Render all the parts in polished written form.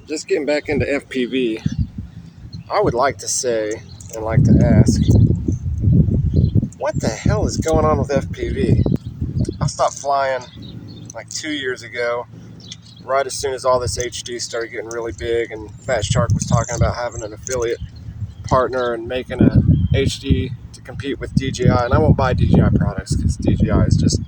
Just getting back into FPV, I would like to say and like to ask, what the hell is going on with FPV? I stopped flying like 2 years ago, right as soon as all this HD started getting really big, and Fat Shark was talking about having an affiliate partner and making a HD to compete with DJI. And I won't buy DJI products because DJI is just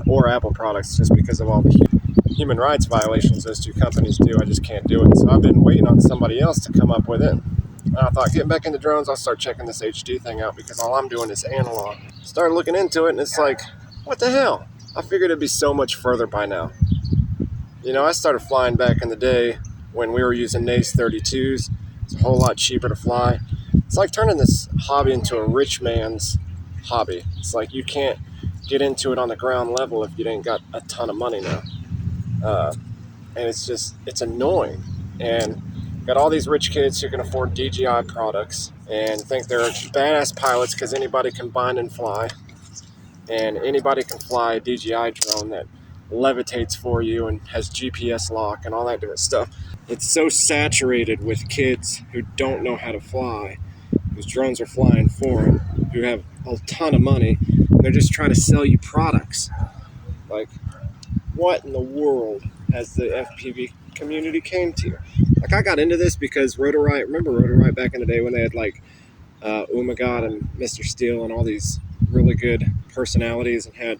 or Apple products, just because of all the human rights violations those two companies do. I just can't do it. So I've been waiting on somebody else to come up with it. And I thought, getting back into drones, I'll start checking this HD thing out, because all I'm doing is analog. Started looking into it, and it's like, what the hell? I figured it'd be so much further by now. You know, I started flying back in the day when we were using NACE 32s. It's a whole lot cheaper to fly. It's like turning this hobby into a rich man's hobby. It's like you can't get into it on the ground level if you ain't got a ton of money now. And it's annoying. And got all these rich kids who can afford DJI products and think they're badass pilots because anybody can bind and fly. And anybody can fly a DJI drone that levitates for you and has GPS lock and all that different stuff. It's so saturated with kids who don't know how to fly, whose drones are flying for them, who have a ton of money. They're just trying to sell you products. Like, what in the world has the FPV community came to? Like, I got into this because Rotorite, remember Rotorite back in the day when they had like Umagod and Mr. Steel and all these really good personalities, and had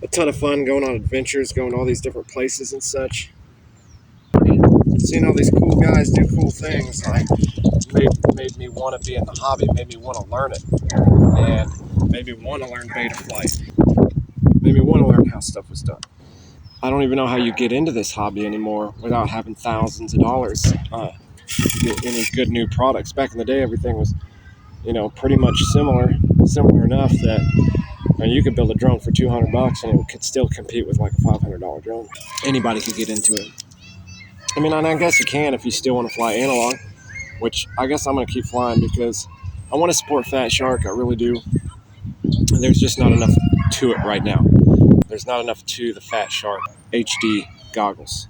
a ton of fun going on adventures, going to all these different places and such. Seeing all these cool guys do cool things, like, made me want to be in the hobby, made me want to learn it, and made me want to learn beta flight, made me want to learn how stuff was done. I don't even know how you get into this hobby anymore without having thousands of dollars to get any good new products. Back in the day, everything was, pretty much similar enough that you could build a drone for $200 and it could still compete with like a $500 drone. Anybody could get into it. I mean, I guess you can if you still want to fly analog, which I guess I'm going to keep flying because I want to support Fat Shark. I really do. And there's just not enough to it right now. There's not enough to the Fat Shark HD goggles.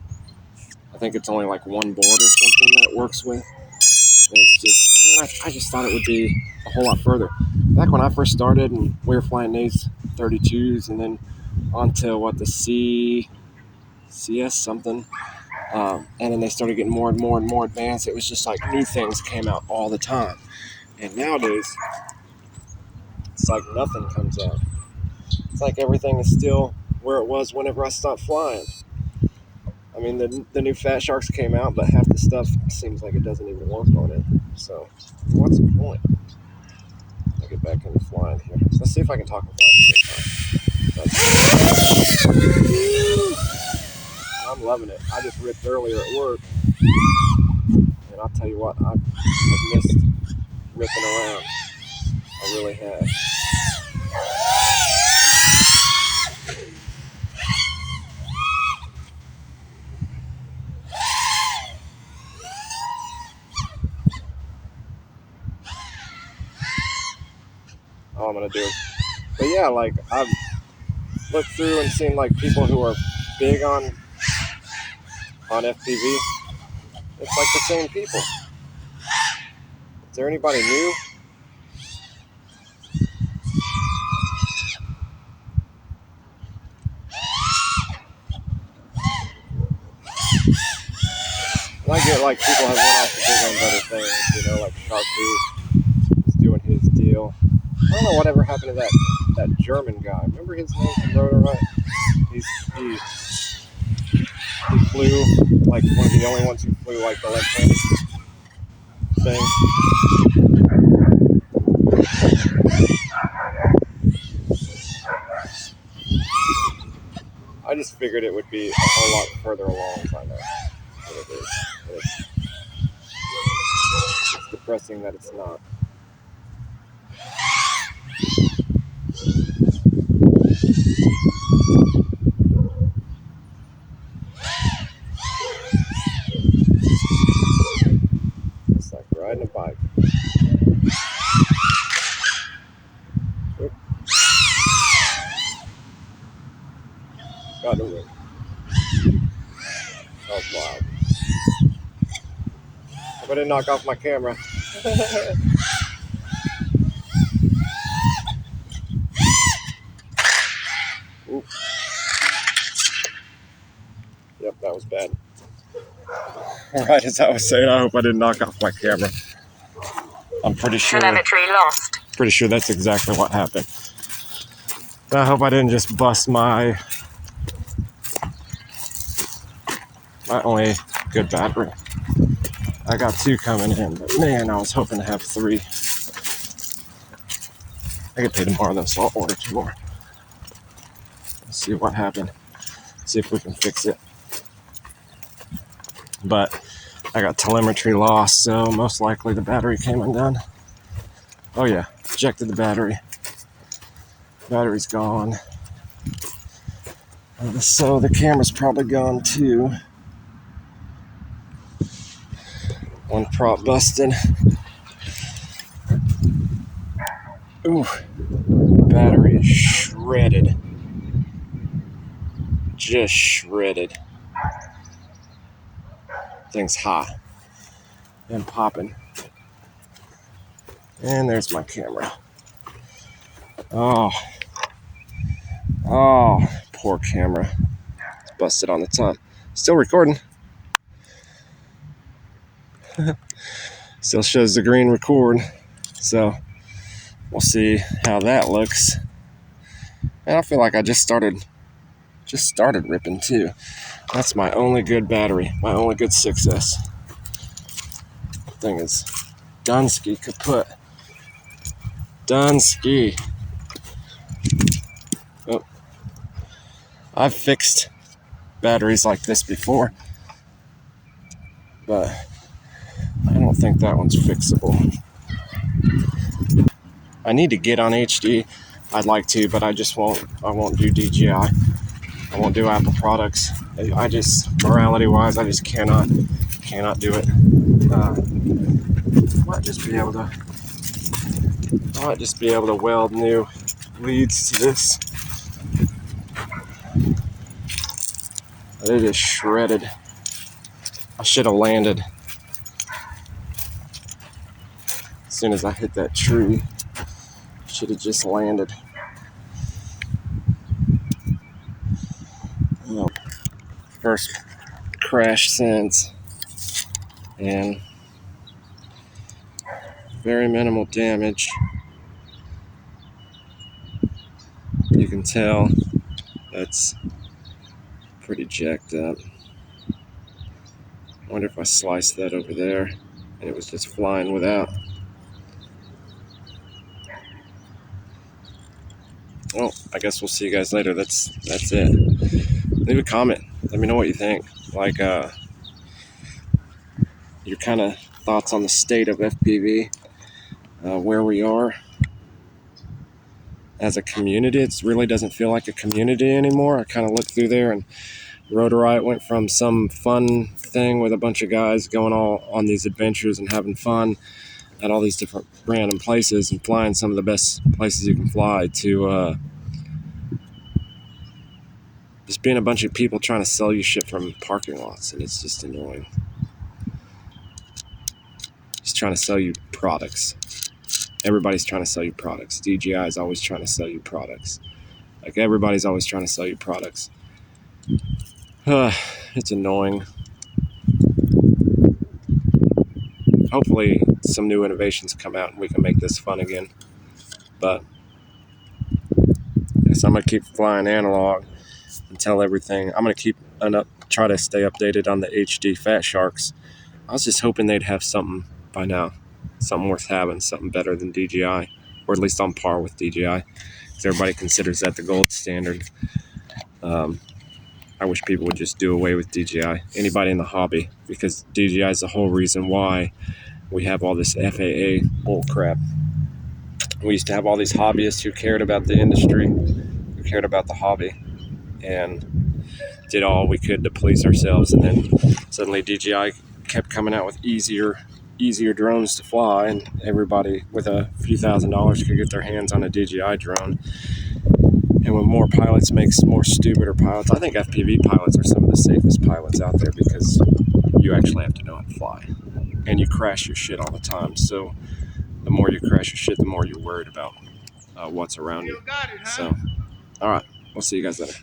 I think it's only like one board or something that it works with. And it's just, man, I just thought it would be a whole lot further. Back when I first started and we were flying NACE 32s and then onto the CS something. And then they started getting more and more and more advanced. It was just like new things came out all the time. And nowadays, it's like nothing comes out. It's like everything is still where it was whenever I stopped flying. I mean, the new Fat Sharks came out, but half the stuff seems like it doesn't even work on it. So, what's the point? I'll get back into flying here. So let's see if I can talk and fly at the same time. I'm loving it. I just ripped earlier at work, and I'll tell you what, I've missed ripping around. I really have. All I'm gonna do. But yeah, like, I've looked through and seen like people who are big on FPV. It's like the same people. Is there anybody new? And I get like people have went off the big on other things, like Sharky is doing his deal. I don't know whatever happened to that German guy. Remember his name from Rotorite? He flew like one of the only ones who flew like the left-handed thing. I just figured it would be a whole lot further along by now than it is. It's depressing that it's not. It's like riding a bike. Oop. Got the ring. That was wild. I didn't knock off my camera. Ooh. Yep, that was bad. Right as I was saying, I hope I didn't knock off my camera. I'm pretty sure. Telemetry lost. Pretty sure that's exactly what happened. I hope I didn't just bust my only good battery. I got 2 coming in, but man, I was hoping to have 3. I get paid tomorrow though, so I'll order 2 more. Let's see what happened. See if we can fix it. But I got telemetry lost, so most likely the battery came undone. Oh yeah, ejected the battery. Battery's gone. So the camera's probably gone too. One prop busted. Ooh, battery is shredded. Just shredded. Thing's hot and popping. And there's my camera. Oh, poor camera. It's busted on the top. Still recording. Still shows the green record. So we'll see how that looks. And I feel like I just started ripping too. That's my only good battery, my only good success. Thing is Dunsky kaput. Dunsky. Oh. I've fixed batteries like this before, but I don't think that one's fixable. I need to get on HD. I'd like to, but I won't do DJI. I won't do Apple products. I just, morality wise, I just cannot do it. I might just be able to weld new leads to this. But it is shredded. I should have landed as soon as I hit that tree. Should have just landed. Oh, first crash since, and very minimal damage. You can tell that's pretty jacked up. I wonder if I sliced that over there and it was just flying without. Well, I guess we'll see you guys later. That's it. Leave a comment. Let me know what you think. Like your kind of thoughts on the state of FPV, where we are as a community. It really doesn't feel like a community anymore. I kind of looked through there, and Rotor Riot went from some fun thing with a bunch of guys going all on these adventures and having fun at all these different random places and flying some of the best places you can fly, to just being a bunch of people trying to sell you shit from parking lots, and it's just annoying. Just trying to sell you products. Everybody's trying to sell you products. DJI is always trying to sell you products. Like, everybody's always trying to sell you products. It's annoying. Hopefully some new innovations come out and we can make this fun again. But I guess I'm going to keep flying analog until everything. I'm going to try to stay updated on the HD Fat Sharks. I was just hoping they'd have something by now. Something worth having, something better than DJI, or at least on par with DJI, because everybody considers that the gold standard. I wish people would just do away with DJI, anybody in the hobby, because DJI is the whole reason why we have all this FAA bull crap. We used to have all these hobbyists who cared about the industry, who cared about the hobby, and did all we could to please ourselves, and then suddenly DJI kept coming out with easier drones to fly, and everybody with a few $1,000s could get their hands on a DJI drone. And when more pilots makes more stupider pilots, I think FPV pilots are some of the safest pilots out there, because you actually have to know how to fly. and you crash your shit all the time. So the more you crash your shit, the more you're worried about what's around you. So, all right, we'll see you guys later.